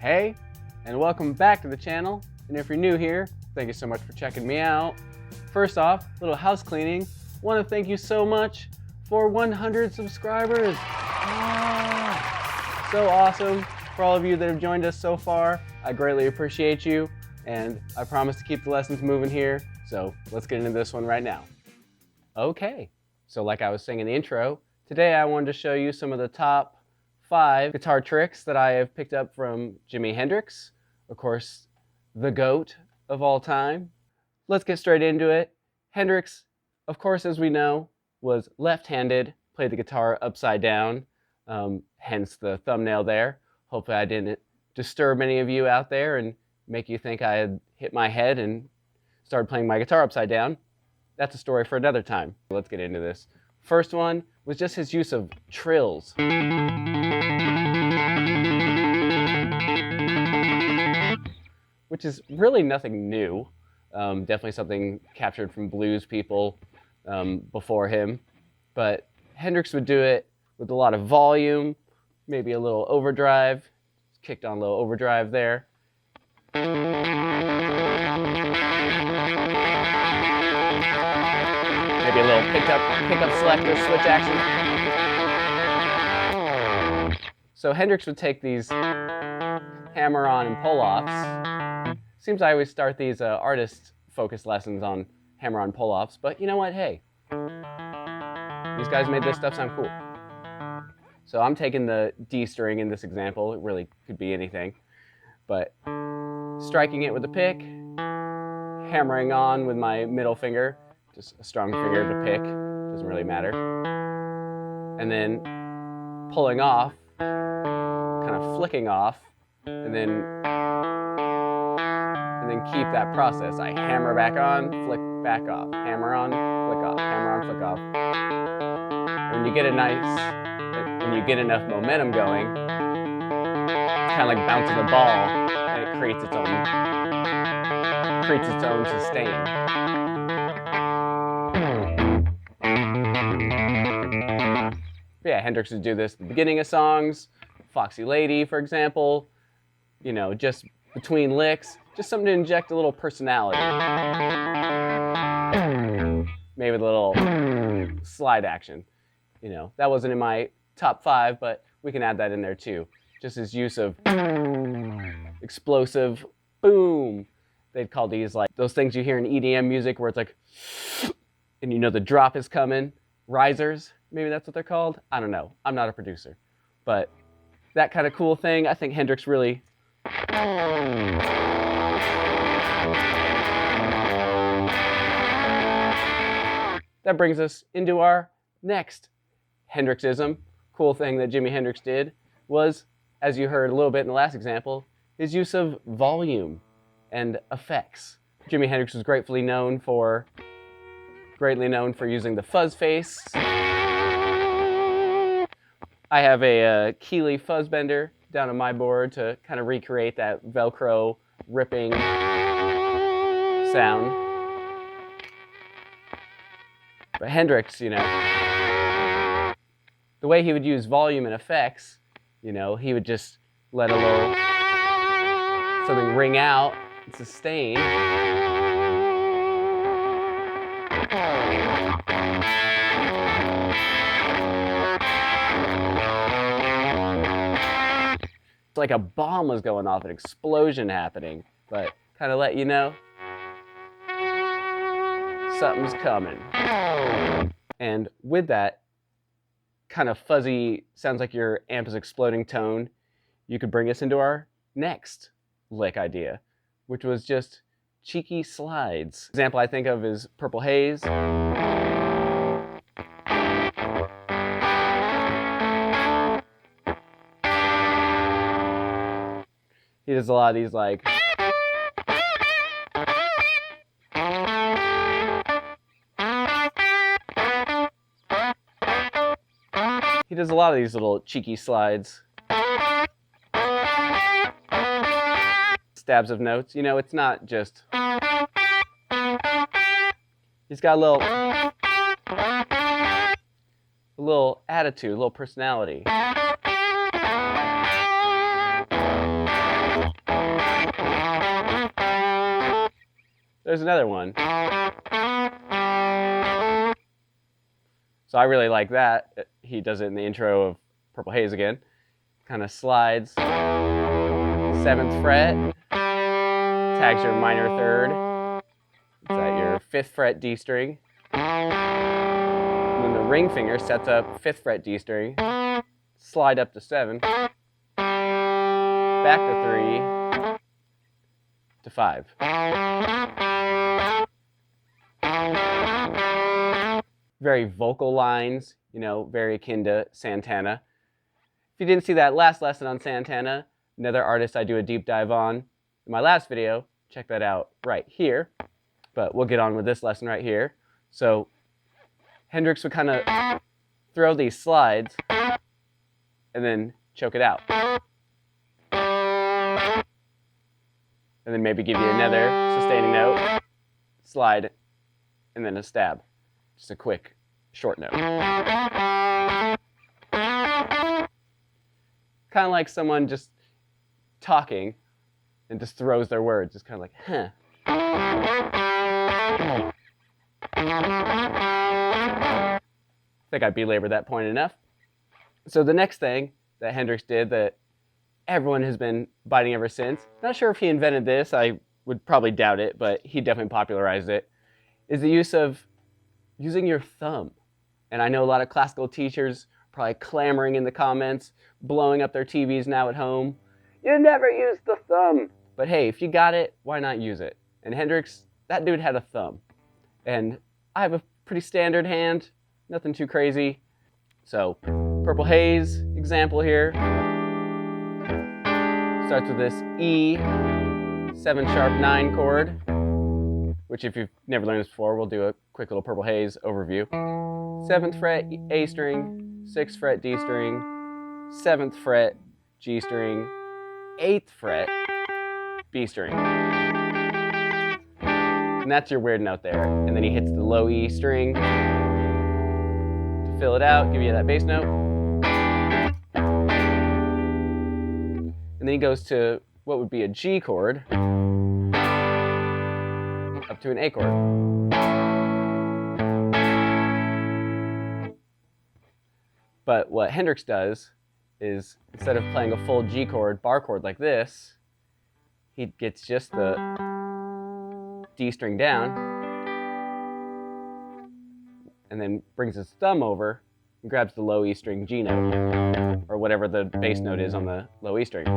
Hey, and welcome back to the channel. And if you're new here, thank you so much for checking me out. First off, little house cleaning. Want to thank you so much for 100 subscribers. So awesome. For all of you that have joined us so far, I greatly appreciate you. And I promise to keep the lessons moving here. So let's get into this one right now. Okay, so like I was saying in the intro, today I wanted to show you some of the top 5 guitar tricks that I have picked up from Jimi Hendrix, of course, the GOAT of all time. Let's get straight into it. Hendrix, of course, as we know, was left-handed, played the guitar upside down, hence the thumbnail there. Hopefully I didn't disturb any of you out there and make you think I had hit my head and started playing my guitar upside down. That's a story for another time. Let's get into this. First one was just his use of trills. Which is really nothing new. Definitely something captured from blues people before him. But Hendrix would do it with a lot of volume, maybe a little overdrive. Kicked on a little overdrive there. Maybe a little pickup selector switch action. So Hendrix would take these hammer-on and pull-offs. Seems I always start these artist-focused lessons on hammer-on pull-offs, but you know what? Hey, these guys made this stuff sound cool. So I'm taking the D string in this example. It really could be anything, but striking it with a pick, hammering on with my middle finger. Just a strong finger to pick, doesn't really matter. And then pulling off, kind of flicking off, and then keep that process. I hammer back on, flick back off, hammer on, flick off, hammer on, flick off. And when you get when you get enough momentum going, it's kind of like bouncing a ball, and it creates its own sustain. Yeah, Hendrix would do this at the beginning of songs. Foxy Lady, for example. You know, just between licks, just something to inject a little personality. Maybe with a little slide action. You know, that wasn't in my top 5, but we can add that in there too. Just his use of explosive boom. They'd call these like those things you hear in EDM music where it's like, and you know the drop is coming. Risers, maybe that's what they're called. I don't know. I'm not a producer. But that kind of cool thing, I think Hendrix really... That brings us into our next Hendrixism. Cool thing that Jimi Hendrix did was, as you heard a little bit in the last example, his use of volume and effects. Jimi Hendrix was greatly known for using the fuzz face. I have a Keeley fuzz bender down on my board to kind of recreate that Velcro ripping sound. But Hendrix, you know, the way he would use volume and effects, you know, he would just let a little something ring out and sustain. It's like a bomb was going off, an explosion happening, but kind of let you know something's coming. And with that kind of fuzzy, sounds like your amp is exploding tone, you could bring us into our next lick idea, which was just cheeky slides. Example I think of is Purple Haze. He does a lot of these like... He does a lot of these little cheeky slides. Stabs of notes. You know, it's not just... He's got a little attitude, a little personality. there's another one. So I really like that. He does it in the intro of Purple Haze again. Kind of slides 7th fret, tags your minor 3rd. It's at your 5th fret D string. And then the ring finger sets up 5th fret D string, slide up to 7, back to 3, to 5. Very vocal lines, you know, very akin to Santana. If you didn't see that last lesson on Santana, another artist I do a deep dive on in my last video, check that out right here. But we'll get on with this lesson right here. So Hendrix would kind of throw these slides and then choke it out. And then maybe give you another sustaining note, slide, and then a stab. Just a quick, short note. Kind of like someone just talking and just throws their words. Just kind of like, huh. I think I belabored that point enough. So the next thing that Hendrix did that everyone has been biting ever since, not sure if he invented this, I would probably doubt it, but he definitely popularized it, is the use of using your thumb. And I know a lot of classical teachers probably clamoring in the comments, blowing up their TVs now at home. You never use the thumb. But hey, if you got it, why not use it? And Hendrix, that dude had a thumb. And I have a pretty standard hand, nothing too crazy. So, Purple Haze example here. Starts with this E 7#9 chord, which if you've never learned this before, we'll do a quick little Purple Haze overview. 7th fret A string, 6th fret D string, 7th fret G string, 8th fret B string. And that's your weird note there. And then he hits the low E string to fill it out, give you that bass note. And then he goes to what would be a G chord up to an A chord. But what Hendrix does is, instead of playing a full G chord, bar chord like this, he gets just the D string down and then brings his thumb over and grabs the low E string G note, or whatever the bass note is on the low E string,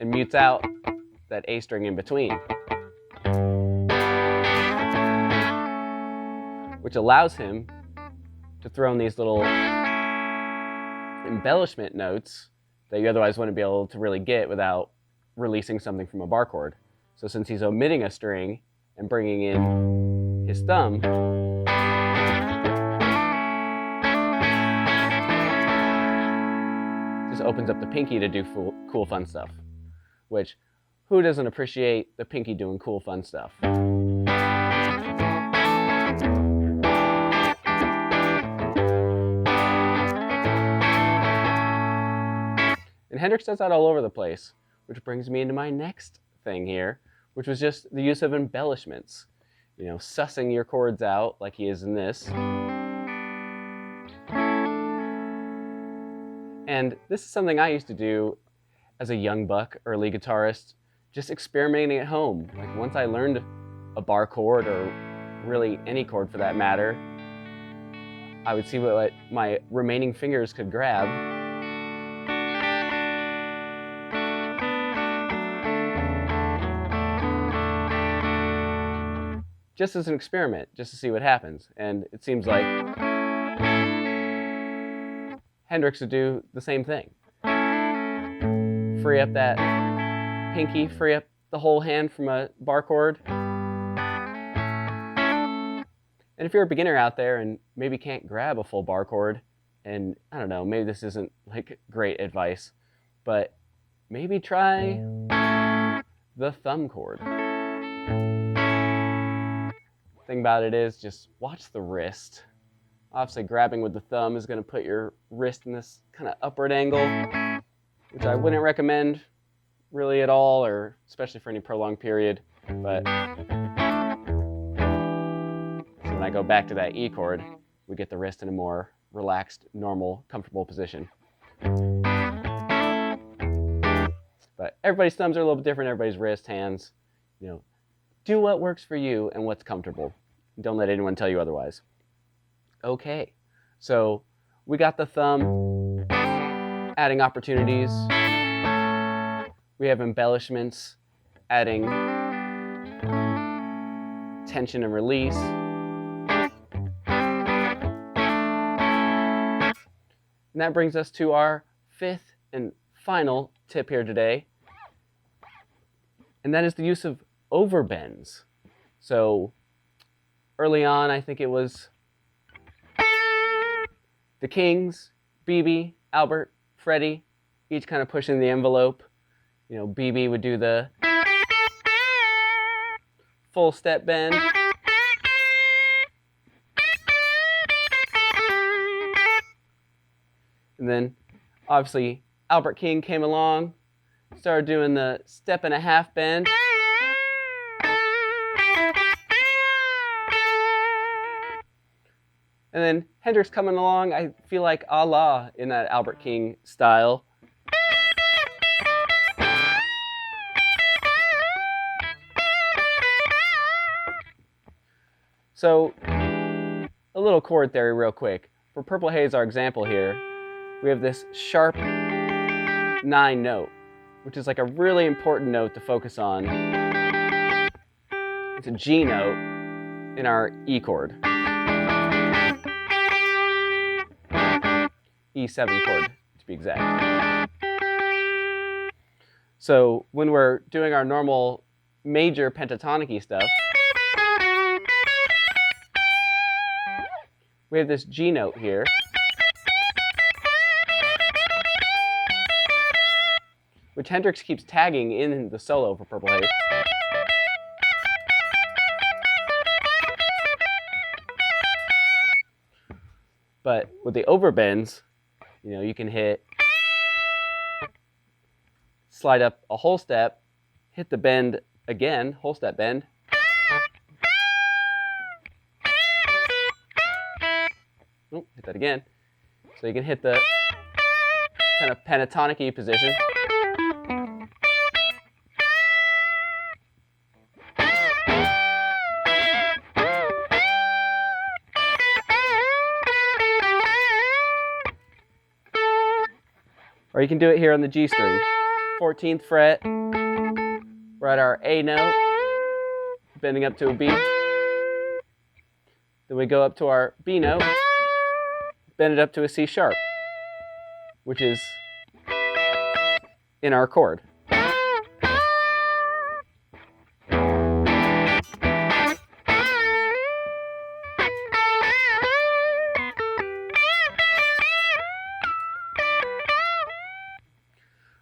and mutes out that A string in between, which allows him to throw in these little embellishment notes that you otherwise wouldn't be able to really get without releasing something from a bar chord. So since he's omitting a string and bringing in his thumb, just opens up the pinky to do cool fun stuff. Which, who doesn't appreciate the pinky doing cool fun stuff? And Hendrix does that all over the place, which brings me into my next thing here, which was just the use of embellishments. You know, sussing your chords out like he is in this. And this is something I used to do as a young buck, early guitarist, just experimenting at home. Like once I learned a bar chord, or really any chord for that matter, I would see what my remaining fingers could grab. Just as an experiment, just to see what happens. And it seems like Hendrix would do the same thing. Free up that pinky, free up the whole hand from a bar chord. And if you're a beginner out there and maybe can't grab a full bar chord, and I don't know, maybe this isn't like great advice, but maybe try the thumb chord. Thing about it is, just watch the wrist. Obviously, grabbing with the thumb is going to put your wrist in this kind of upward angle, which I wouldn't recommend really at all, or especially for any prolonged period. But so when I go back to that E chord, we get the wrist in a more relaxed, normal, comfortable position. But everybody's thumbs are a little bit different, everybody's wrist, hands. You know, do what works for you and what's comfortable. Don't let anyone tell you otherwise. Okay, so we got the thumb adding opportunities. We have embellishments adding tension and release. And that brings us to our fifth and final tip here today. And that is the use of overbends. So early on, I think it was the Kings, BB, Albert, Freddie, each kind of pushing the envelope. You know, BB would do the full step bend. And then, obviously, Albert King came along, started doing the step and a half bend. And then Hendrix coming along, I feel like a la in that Albert King style. So, a little chord theory real quick. For Purple Haze, our example here, we have this sharp 9 note, which is like a really important note to focus on. It's a G note in our E chord. E7 chord, to be exact. So when we're doing our normal major pentatonic-y stuff, we have this G note here. Which Hendrix keeps tagging in the solo for Purple Haze. But with the overbends, you know, you can slide up a whole step, hit the bend again, whole step bend. Oh, hit that again. So you can hit the kind of pentatonic-y position. Or you can do it here on the G string. 14th fret, we're at our A note, bending up to a B. Then we go up to our B note, bend it up to a C sharp, which is in our chord.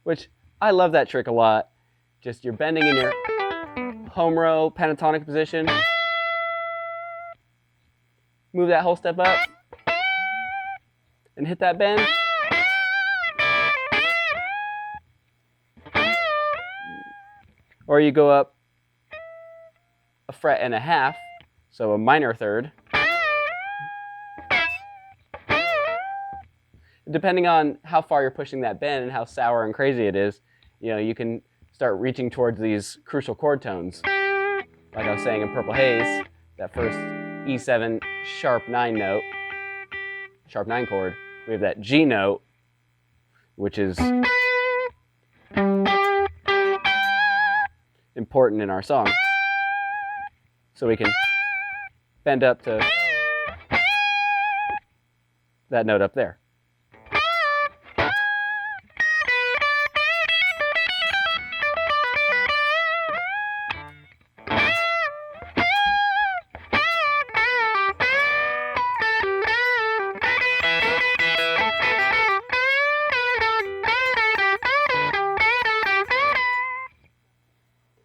Which I love that trick a lot. Just you're bending in your home row pentatonic position. Move that whole step up and hit that bend. Or you go up a fret and a half, so a minor third. Depending on how far you're pushing that bend and how sour and crazy it is, you know, you can start reaching towards these crucial chord tones. Like I was saying in Purple Haze, that first E7 sharp 9 note, sharp 9 chord, we have that G note, which is important in our song. So we can bend up to that note up there.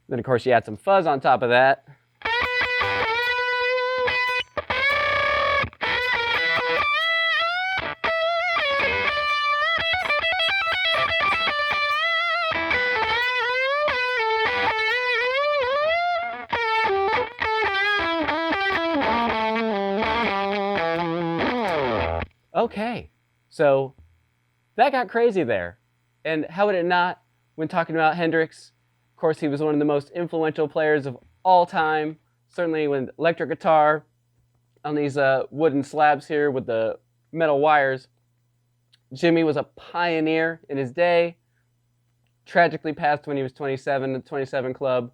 Then, of course, you add some fuzz on top of that. Okay, so that got crazy there. And how would it not when talking about Hendrix? Of course, he was one of the most influential players of all time, certainly with electric guitar on these wooden slabs here with the metal wires. Jimi was a pioneer in his day, tragically passed when he was 27 at the 27 Club,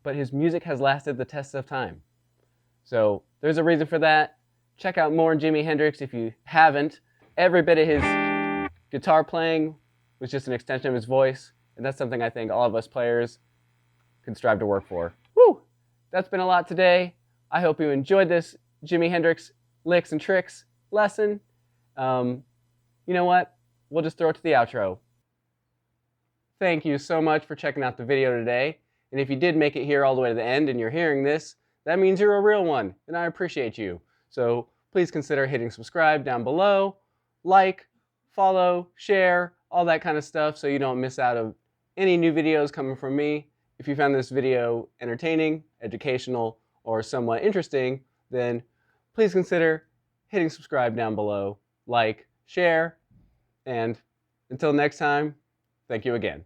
but his music has lasted the test of time. So there's a reason for that. Check out more on Jimi Hendrix if you haven't. Every bit of his guitar playing was just an extension of his voice, and that's something I think all of us players can strive to work for. Woo! That's been a lot today. I hope you enjoyed this Jimi Hendrix licks and tricks lesson. You know what? We'll just throw it to the outro. Thank you so much for checking out the video today. And if you did make it here all the way to the end and you're hearing this, that means you're a real one, and I appreciate you. So please consider hitting subscribe down below, like, follow, share, all that kind of stuff so you don't miss out on any new videos coming from me. If you found this video entertaining, educational, or somewhat interesting, then please consider hitting subscribe down below, like, share, and until next time, thank you again.